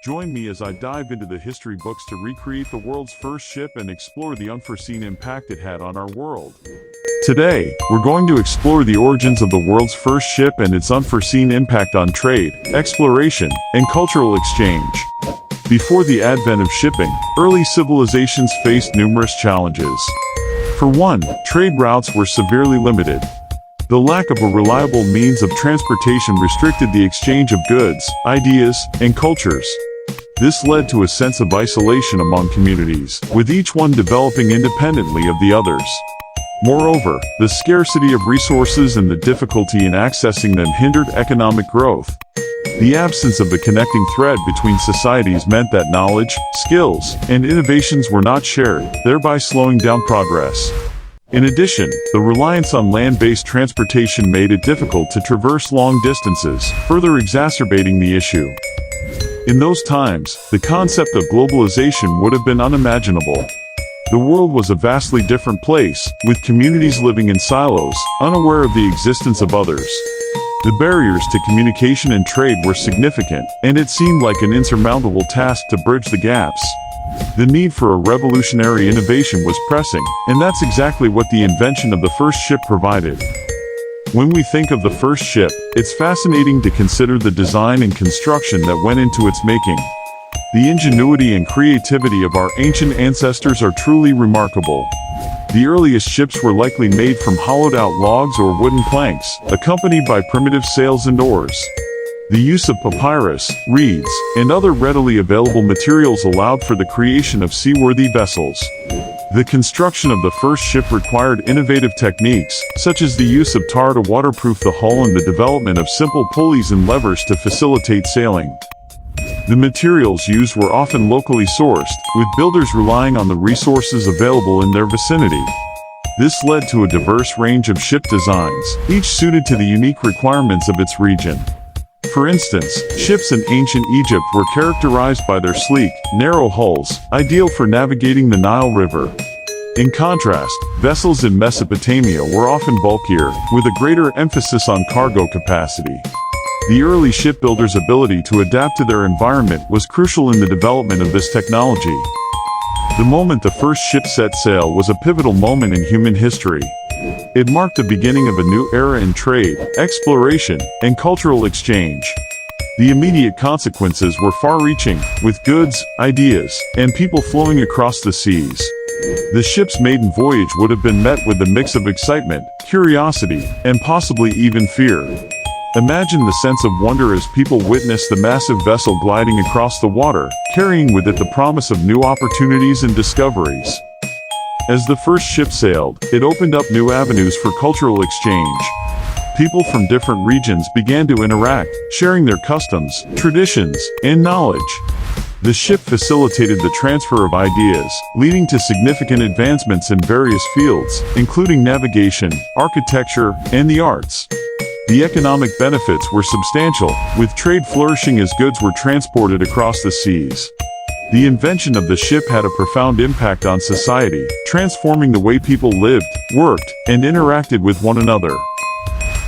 Join me as I dive into the history books to recreate the world's first ship and explore the unforeseen impact it had on our world. Today, we're going to explore the origins of the world's first ship and its unforeseen impact on trade, exploration, and cultural exchange. Before the advent of shipping, early civilizations faced numerous challenges. For one, trade routes were severely limited. The lack of a reliable means of transportation restricted the exchange of goods, ideas, and cultures. This led to a sense of isolation among communities, with each one developing independently of the others. Moreover, the scarcity of resources and the difficulty in accessing them hindered economic growth. The absence of the connecting thread between societies meant that knowledge, skills, and innovations were not shared, thereby slowing down progress. In addition, the reliance on land-based transportation made it difficult to traverse long distances, further exacerbating the issue. In those times, the concept of globalization would have been unimaginable. The world was a vastly different place, with communities living in silos, unaware of the existence of others. The barriers to communication and trade were significant, and it seemed like an insurmountable task to bridge the gaps. The need for a revolutionary innovation was pressing, and that's exactly what the invention of the first ship provided. When we think of the first ship, it's fascinating to consider the design and construction that went into its making. The ingenuity and creativity of our ancient ancestors are truly remarkable. The earliest ships were likely made from hollowed-out logs or wooden planks, accompanied by primitive sails and oars. The use of papyrus, reeds, and other readily available materials allowed for the creation of seaworthy vessels. The construction of the first ship required innovative techniques, such as the use of tar to waterproof the hull and the development of simple pulleys and levers to facilitate sailing. The materials used were often locally sourced, with builders relying on the resources available in their vicinity. This led to a diverse range of ship designs, each suited to the unique requirements of its region. For instance, ships in ancient Egypt were characterized by their sleek, narrow hulls, ideal for navigating the Nile River. In contrast, vessels in Mesopotamia were often bulkier, with a greater emphasis on cargo capacity. The early shipbuilders' ability to adapt to their environment was crucial in the development of this technology. The moment the first ship set sail was a pivotal moment in human history. It marked the beginning of a new era in trade, exploration, and cultural exchange. The immediate consequences were far-reaching, with goods, ideas, and people flowing across the seas. The ship's maiden voyage would have been met with a mix of excitement, curiosity, and possibly even fear. Imagine the sense of wonder as people witnessed the massive vessel gliding across the water, carrying with it the promise of new opportunities and discoveries. As the first ship sailed, it opened up new avenues for cultural exchange. People from different regions began to interact, sharing their customs, traditions, and knowledge. The ship facilitated the transfer of ideas, leading to significant advancements in various fields, including navigation, architecture, and the arts. The economic benefits were substantial, with trade flourishing as goods were transported across the seas. The invention of the ship had a profound impact on society, transforming the way people lived, worked, and interacted with one another.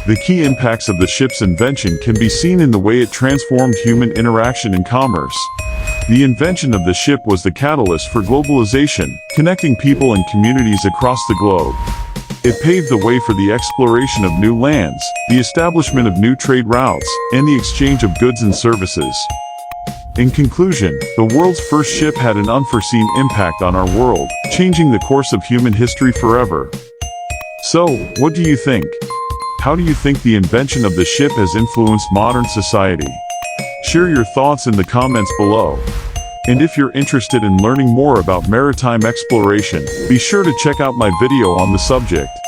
The key impacts of the ship's invention can be seen in the way it transformed human interaction and commerce. The invention of the ship was the catalyst for globalization, connecting people and communities across the globe. It paved the way for the exploration of new lands, the establishment of new trade routes, and the exchange of goods and services. In conclusion, the world's first ship had an unforeseen impact on our world, changing the course of human history forever. So, what do you think? How do you think the invention of the ship has influenced modern society? Share your thoughts in the comments below. And if you're interested in learning more about maritime exploration, be sure to check out my video on the subject.